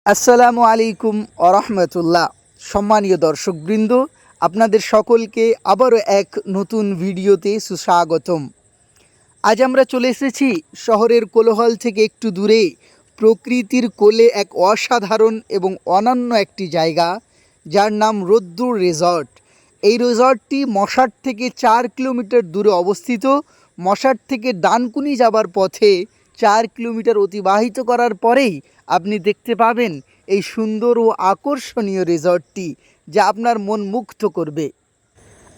আসসালামু আলাইকুম আরহামতুল্লাহ। সম্মানীয় দর্শকবৃন্দ, আপনাদের সকলকে আবারও এক নতুন ভিডিওতে সুস্বাগতম। আজ আমরা চলে এসেছি শহরের কোলাহল থেকে একটু দূরে, প্রকৃতির কোলে এক অসাধারণ এবং অনন্য একটি জায়গা, যার নাম রোদ্দুর রিসর্ট। এই রিসর্টটি মশাট থেকে 4 কিলোমিটার দূরে অবস্থিত। মশাট থেকে ডানকুনি যাবার পথে 4 কিলোমিটার অতিবাহিত করার পরেই আপনি দেখতে পাবেন এই সুন্দর ও আকর্ষণীয় রিসর্টটি, যা আপনার মন মুগ্ধ করবে।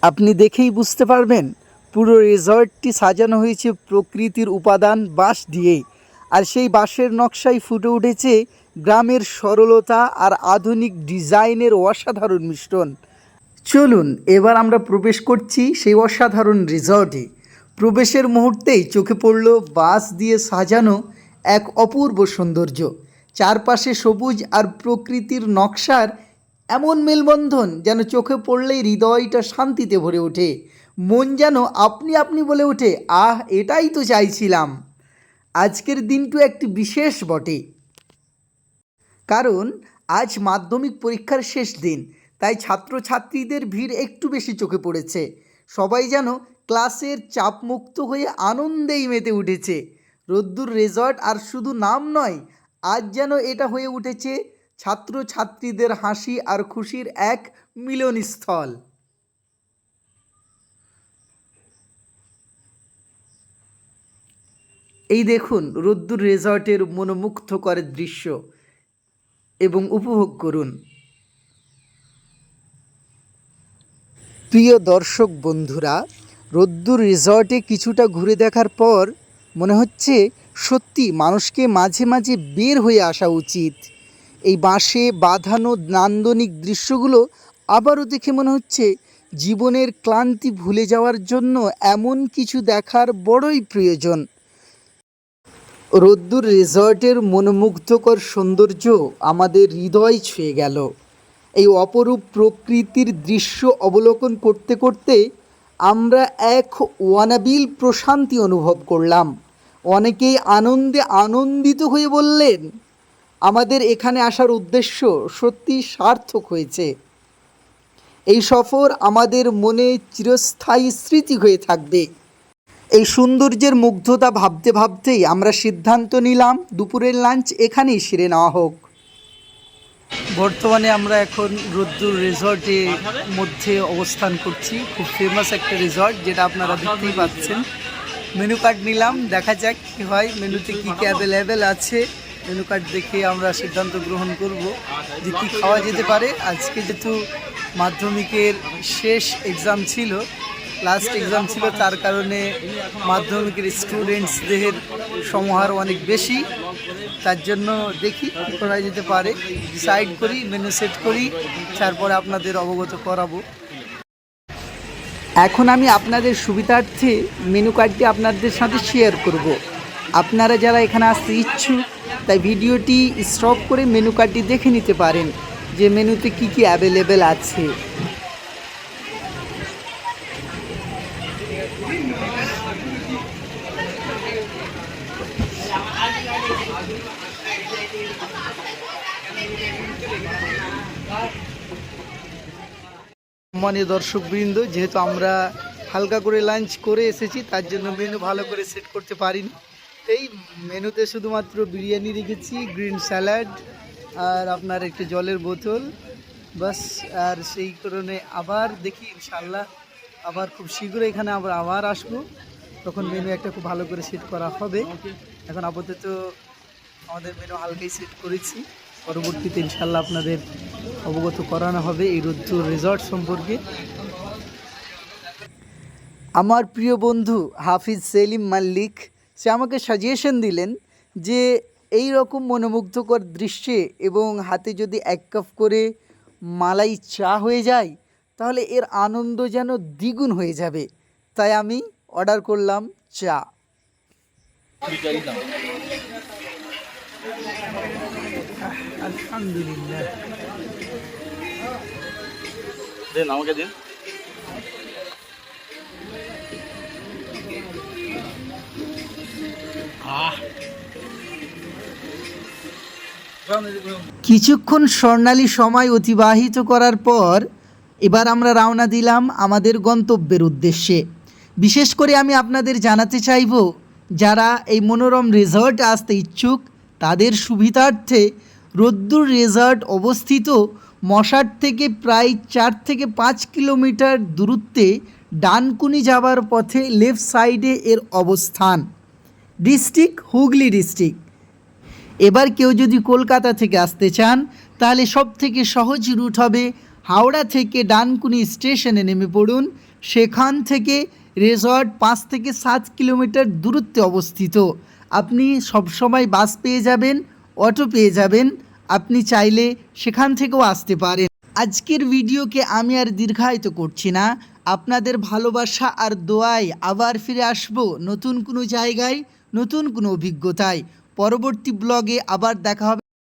আপনি দেখেই বুঝতে পারবেন পুরো রিসর্টটি সাজানো হয়েছে প্রকৃতির উপাদান বাঁশ দিয়ে, আর সেই বাঁশের নকশায় ফুটে উঠেছে গ্রামের সরলতা আর আধুনিক ডিজাইনের অসাধারণ মিশ্রণ। চলুন এবার আমরা প্রবেশ করছি সেই অসাধারণ রিসর্টে। প্রবেশের মুহূর্তেই চোখে পড়ল বাঁশ দিয়ে সাজানো এক অপূর্ব সৌন্দর্য। চারপাশে সবুজ আর প্রকৃতির নকশার এমন মেলবন্ধন যেন চোখে পড়লেই হৃদয়টা শান্তিতে ভরে ওঠে। মন যেন আপনি আপনি বলে ওঠে, আহ, এটাই তো চাইছিলাম। আজকের দিনটি একটি বিশেষ বটে, কারণ আজ মাধ্যমিক পরীক্ষার শেষ দিন। তাই ছাত্রছাত্রীদের ভিড় একটু বেশি চোখে পড়েছে। সবাই যেন ক্লাসের চাপমুক্ত হয়ে আনন্দেই মেতে উঠেছে। রোদ্দুর রিসর্ট আর শুধু নাম নয়, আজ যেন এটা হয়ে উঠেছে ছাত্রছাত্রীদের হাসি আর খুশির এক মিলনস্থল। এই দেখুন রোদ্দুর রিসর্টের মনোমুগ্ধকর দৃশ্য এবং উপভোগ করুন। প্রিয় দর্শক বন্ধুরা, রোদ্দুর রিসর্টে কিছুটা ঘুরে দেখার পর মনে হচ্ছে সত্যি মানুষকে মাঝে মাঝে বের হয়ে আসা উচিত। এই বাঁশে বাঁধানো নান্দনিক দৃশ্যগুলো আবারও দেখে মনে হচ্ছে জীবনের ক্লান্তি ভুলে যাওয়ার জন্য এমন কিছু দেখার বড়ই প্রয়োজন। রোদ্দুর রিসর্টের মনোমুগ্ধকর সৌন্দর্য আমাদের হৃদয় ছুঁয়ে গেল। এই অপরূপ প্রকৃতির দৃশ্য অবলোকন করতে করতে আমরা এক অনাবিল প্রশান্তি অনুভব করলাম। অনেকেই আনন্দে আনন্দিত হয়ে বললেন, আমাদের এখানে আসার উদ্দেশ্য সত্যি সার্থক হয়েছে। এই সফর আমাদের মনে চিরস্থায়ী স্মৃতি হয়ে থাকবে। এই সৌন্দর্যের মুগ্ধতা ভাবতে ভাবতেই আমরা সিদ্ধান্ত নিলাম দুপুরের লাঞ্চ এখানেই সেরে নেওয়া হোক। বর্তমানে আমরা এখন রোদ্দুর রিসর্টের মধ্যে অবস্থান করছি। খুব ফেমাস একটা রিসর্ট, যেটা আপনারা দেখতেই পাচ্ছেন। মেনু কার্ড নিলাম, দেখা যাক কী হয়, মেনুতে কী কী অ্যাভেলেবেল আছে। মেনু কার্ড দেখে আমরা সিদ্ধান্ত গ্রহণ করব যে কী খাওয়া যেতে পারে। আজকে যেহেতু মাধ্যমিকের শেষ এক্সাম ছিল, লাস্ট এক্সাম ছিল, তার কারণে মাধ্যমিকের স্টুডেন্টসদের সমাহার অনেক বেশি। তার জন্য দেখি কী করা যেতে পারে, ডিসাইড করি, মেনু সেট করি, তারপরে আপনাদের অবগত করাবো। এখন আমি আপনাদের সুবিধার্থে মেনু কার্ডটি আপনাদের সাথে শেয়ার করব। আপনারা যারা এখানে আসতে ইচ্ছুক, তাই ভিডিওটি স্টপ করে মেনু কার্ডটি দেখে নিতে পারেন যে মেনুতে কী কী অ্যাভেলেবেল আছে। সম্মানীয় দর্শকবৃন্দ, যেহেতু আমরা হালকা করে লাঞ্চ করে এসেছি, তার জন্য মেনু ভালো করে সেট করতে পারিনি। এই মেনুতে শুধুমাত্র বিরিয়ানি রেখেছি, গ্রিন স্যালাড আর আপনার একটি জলের বোতল, বাস। আর সেই কারণে আবার দেখি ইনশাল্লাহ আবার খুব শীঘ্রই এখানে আমরা আবার আসবো, তখন মেনু একটা খুব ভালো করে সেট করা হবে। এখন আপাতত আমাদের মেনু হালকাই সেট করেছি, পরবর্তীতে ইনশাল্লাহ আপনাদের অবগত করানো হবে এই রোদ্দুর রিসর্ট সম্পর্কে। আমার প্রিয় বন্ধু হাফিজ সেলিম মাল্লিক, সে আমাকে সাজেশন দিলেন যে এই রকম মনোমুগ্ধকর দৃশ্যে এবং হাতে যদি 1 কাপ করে মালাই চা হয়ে যায়, তাহলে এর আনন্দ যেন দ্বিগুণ হয়ে যাবে। তাই আমি অর্ডার করলাম চা। আলহামদুলিল্লাহ, দিন আমাকে দিন। কিছুক্ষণ স্বর্ণালী সময় অতিবাহিত করার পর এবার আমরা রওনা দিলাম আমাদের গন্তব্যের উদ্দেশ্যে। বিশেষ করে আমি আপনাদের জানাতে চাইব, যারা এই মনোরম রিসর্ট আসতে ইচ্ছুক তাদের সুবিধার্থে রোদ্দুর রিসর্ট অবস্থিত মশাট থেকে প্রায় 4 থেকে 5 কিলোমিটার দূরত্বে ডানকুনি যাওয়ার পথে লেফট সাইডে এর অবস্থান। District Hooghly district. এবার কেউ যদি কলকাতা থেকে আসতে চান তাহলে সব থেকে সহজ রুট হবে হাওড়া থেকে ডানকুনি স্টেশনে নেমে পড়ুন। সেখান থেকে রিসর্ট 5 থেকে 7 কিলোমিটার দূরত্বে অবস্থিত। আপনি সবসময় বাস পেয়ে যাবেন, অটো পেয়ে যাবেন, আপনি চাইলে সেখান থেকেও আসতে পারেন। আজকের ভিডিওকে আমি আর দীর্ঘায়িত করছি না। আপনাদের ভালোবাসা আর দোয়ায় আবার ফিরে আসব নতুন কোনো জায়গায়, নতুন কোনো অভিজ্ঞতায়। পরবর্তী ব্লগে আবার দেখা হবে।